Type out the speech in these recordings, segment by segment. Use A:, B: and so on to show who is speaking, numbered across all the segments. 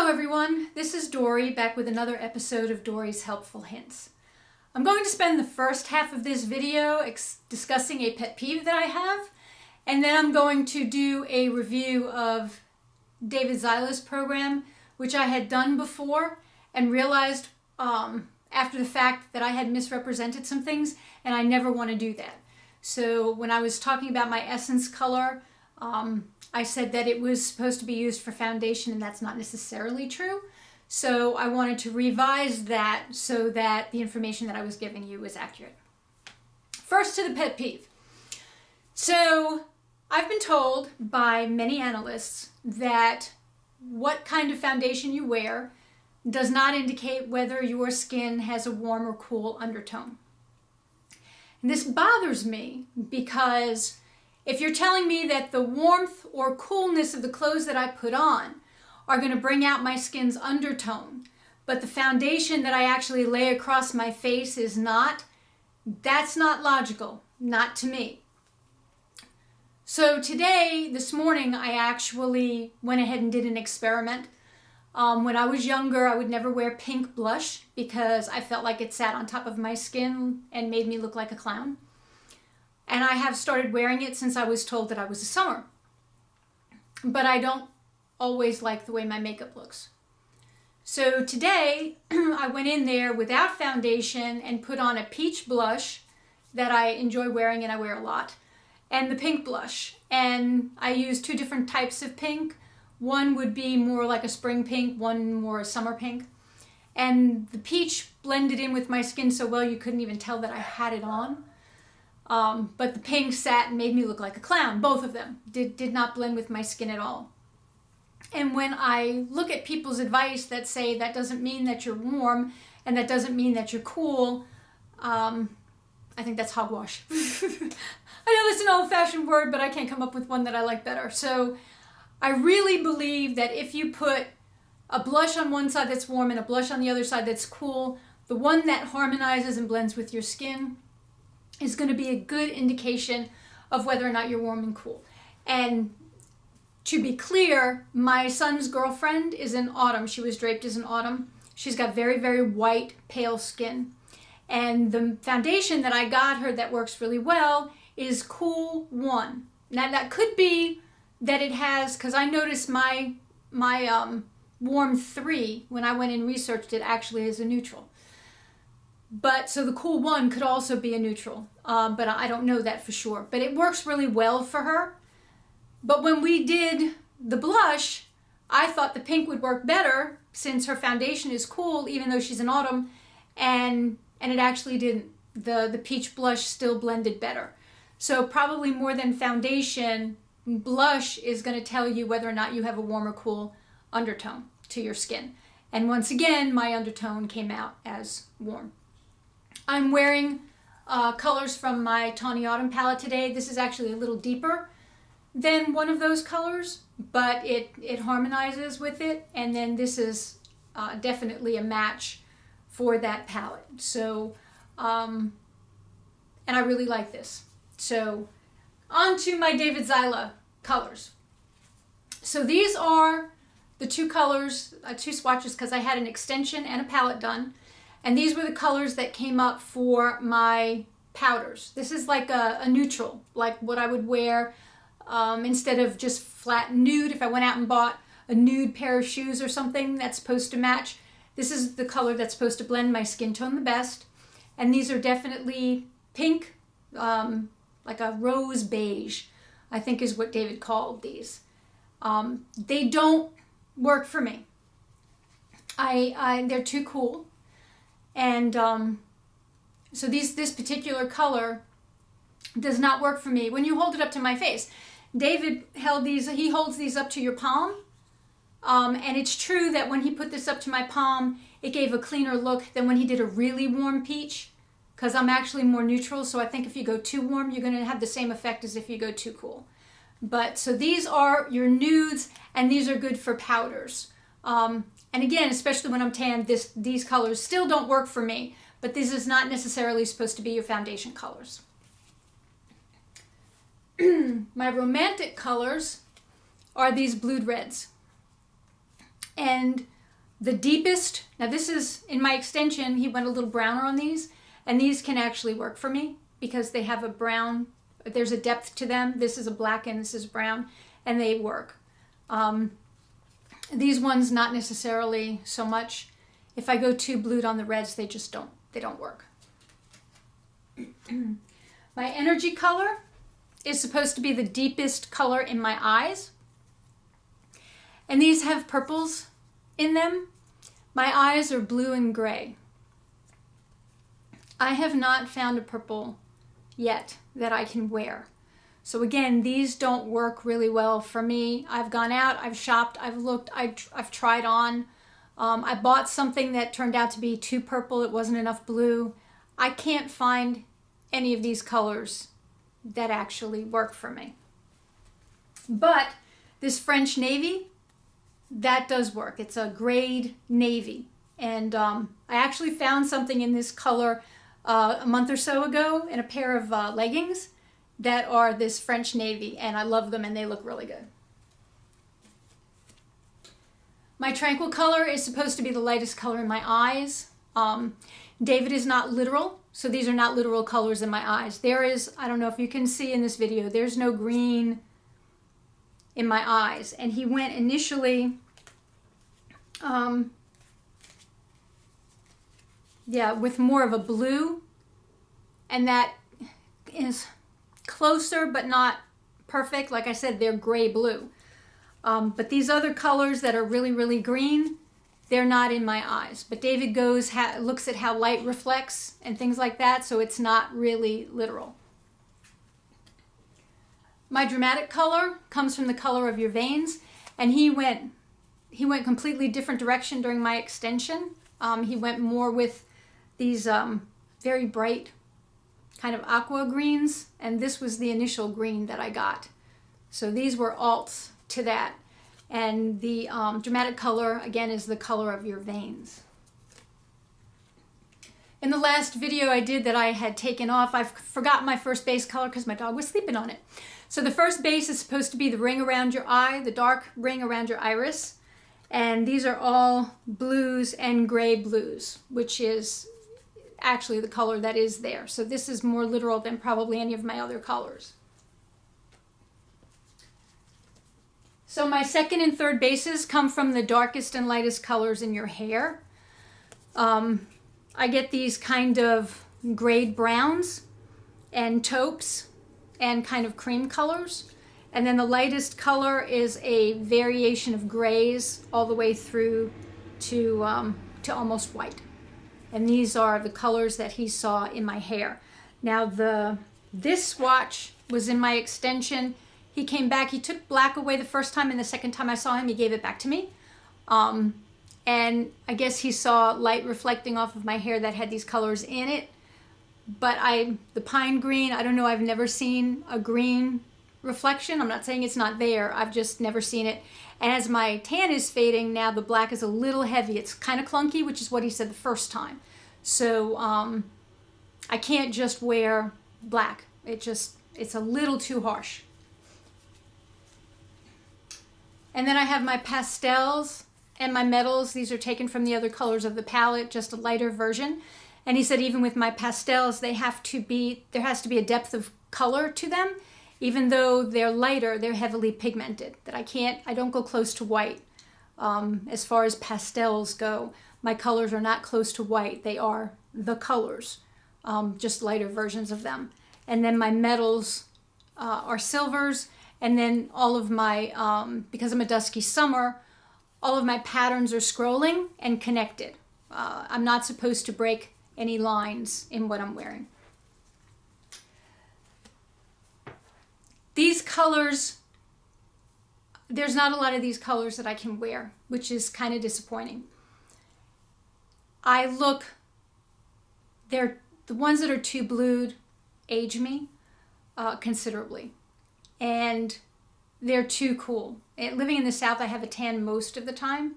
A: Hello everyone, this is Dory back with another episode of Dory's Helpful Hints. I'm going to spend the first half of this video discussing a pet peeve that I have, and then I'm going to do a review of David Zyla's program, which I had done before and realized after the fact that I had misrepresented some things, and I never want to do that. So when I was talking about my essence color, I said that it was supposed to be used for foundation, and that's not necessarily true. So I wanted to revise that so that the information that I was giving you was accurate. First to the pet peeve. So I've been told by many analysts that what kind of foundation you wear does not indicate whether your skin has a warm or cool undertone. And this bothers me because if you're telling me that the warmth or coolness of the clothes that I put on are going to bring out my skin's undertone, but the foundation that I actually lay across my face is not, that's not logical, not to me. So today, this morning, I actually went ahead and did an experiment. When I was younger, I would never wear pink blush because I felt like it sat on top of my skin and made me look like a clown. And I have started wearing it since I was told that I was a summer. But I don't always like the way my makeup looks. So today, I went in there without foundation and put on a peach blush that I enjoy wearing and I wear a lot, and the pink blush. And I used two different types of pink. One would be more like a spring pink, one more a summer pink. And the peach blended in with my skin so well you couldn't even tell that I had it on. But the pink sat and made me look like a clown. Both of them did not blend with my skin at all. And when I look at people's advice that say that doesn't mean that you're warm and that doesn't mean that you're cool, I think that's hogwash. I know it's an old-fashioned word, but I can't come up with one that I like better. So I really believe that if you put a blush on one side that's warm and a blush on the other side that's cool, the one that harmonizes and blends with your skin is going to be a good indication of whether or not you're warm and cool. And to be clear, my son's girlfriend is in autumn. She was draped as an autumn. She's got very, very white, pale skin. And the foundation that I got her that works really well is Cool 1. Now that could be that it has, because I noticed my Warm 3, when I went and researched it, actually is a neutral. But so the Cool 1 could also be a neutral, but I don't know that for sure. But it works really well for her. But when we did the blush, I thought the pink would work better since her foundation is cool, even though she's in autumn, and it actually didn't. The peach blush still blended better. So probably more than foundation, blush is going to tell you whether or not you have a warm or cool undertone to your skin. And once again, my undertone came out as warm. I'm wearing colors from my Tawny Autumn palette today. This is actually a little deeper than one of those colors, but it harmonizes with it. And then this is definitely a match for that palette. So, and I really like this. So, on to my David Zyla colors. So these are the two colors, two swatches, because I had an extension and a palette done. And these were the colors that came up for my powders. This is like a neutral, like what I would wear instead of just flat nude. If I went out and bought a nude pair of shoes or something that's supposed to match, this is the color that's supposed to blend my skin tone the best. And these are definitely pink, like a rose beige, I think is what David called these. They don't work for me. They're too cool. And so this particular color does not work for me. When you hold it up to my face, David he holds these up to your palm. And it's true that when he put this up to my palm, it gave a cleaner look than when he did a really warm peach, because I'm actually more neutral. So I think if you go too warm, you're going to have the same effect as if you go too cool. But so these are your nudes, and these are good for powders. And again, especially when I'm tan, these colors still don't work for me, but this is not necessarily supposed to be your foundation colors. My romantic colors are these blued reds. And The deepest, now this is in my extension, he went a little browner on these, and these can actually work for me because they have a brown, there's a depth to them. This is a black and this is brown, and they work. These ones, not necessarily so much. If I go too blued on the reds, they just don't work. My energy color is supposed to be the deepest color in my eyes. And these have purples in them. My eyes are blue and gray. I have not found a purple yet that I can wear. So again, these don't work really well for me. I've gone out, I've shopped, I've looked, I've tried on. I bought something that turned out to be too purple. It wasn't enough blue. I can't find any of these colors that actually work for me. But this French navy, that does work. It's a grade navy. And I actually found something in this color a month or so ago in a pair of leggings that are this French navy, and I love them and they look really good. My tranquil color is supposed to be the lightest color in my eyes. David is not literal, so these are not literal colors in my eyes. There is, I don't know if you can see in this video, there's no green in my eyes. And he went initially, with more of a blue, and that is closer but not perfect. Like I said, they're gray blue. But these other colors that are really, really green, they're not in my eyes. But David looks at how light reflects and things like that, so it's not really literal. My dramatic color comes from the color of your veins, and he went completely different direction during my extension. He went more with these very bright kind of aqua greens, and this was the initial green that I got. So these were alts to that. And the dramatic color, again, is the color of your veins. In the last video I did that I had taken off, I forgot my first base color because my dog was sleeping on it. So the first base is supposed to be the ring around your eye, the dark ring around your iris. And these are all blues and gray blues, which is actually the color that is there. So this is more literal than probably any of my other colors. So my second and third bases come from the darkest and lightest colors in your hair. I get these kind of grayed browns and taupes and kind of cream colors. And then the lightest color is a variation of grays all the way through to almost white. And these are the colors that he saw in my hair. Now this swatch was in my extension. He came back, he took black away the first time, and the second time I saw him, he gave it back to me. And I guess he saw light reflecting off of my hair that had these colors in it. But the pine green, I don't know, I've never seen a green reflection. I'm not saying it's not there, I've just never seen it. And as my tan is fading now, the black is a little heavy. It's kind of clunky, which is what he said the first time. So I can't just wear black. It's a little too harsh. And then I have my pastels and my metals. These are taken from the other colors of the palette, just a lighter version. And he said even with my pastels, there has to be a depth of color to them. Even though they're lighter, they're heavily pigmented. That I don't go close to white. As far as pastels go, my colors are not close to white. They are the colors, just lighter versions of them. And then my metals are silvers. And then all of my, because I'm a Dusky summer, all of my patterns are scrolling and connected. I'm not supposed to break any lines in what I'm wearing. These colors, there's not a lot of these colors that I can wear, which is kind of disappointing. The ones that are too blued age me considerably. And they're too cool. Living in the South, I have a tan most of the time.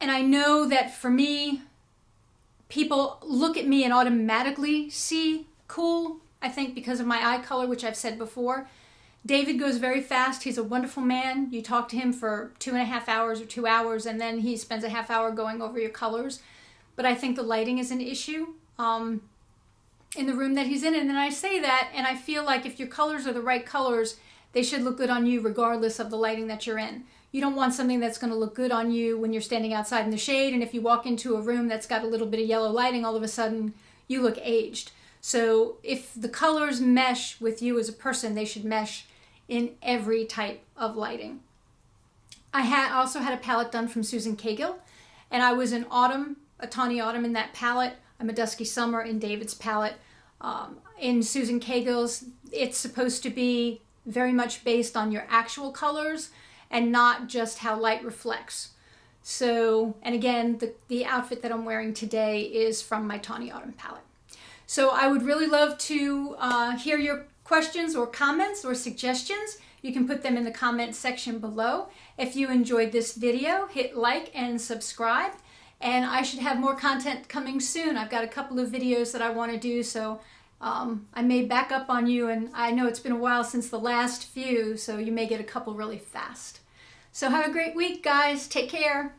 A: And I know that for me, people look at me and automatically see cool, I think because of my eye color, which I've said before. David goes very fast. He's a wonderful man. You talk to him for 2.5 hours or 2 hours, and then he spends a half hour going over your colors. But I think the lighting is an issue in the room that he's in. And then I say that, and I feel like if your colors are the right colors, they should look good on you regardless of the lighting that you're in. You don't want something that's going to look good on you when you're standing outside in the shade, and if you walk into a room that's got a little bit of yellow lighting, all of a sudden you look aged. So if the colors mesh with you as a person, they should mesh in every type of lighting. I also had a palette done from Susan Cahill, and I was in autumn, a tawny autumn in that palette. I'm a dusky summer in David's palette. In Susan Cahill's, it's supposed to be very much based on your actual colors and not just how light reflects. So, and again, the outfit that I'm wearing today is from my tawny autumn palette. So I would really love to hear your questions or comments or suggestions. You can put them in the comment section below. If you enjoyed this video, hit like and subscribe. And I should have more content coming soon. I've got a couple of videos that I want to do, so I may back up on you, and I know it's been a while since the last few, so you may get a couple really fast. So have a great week, guys. Take care.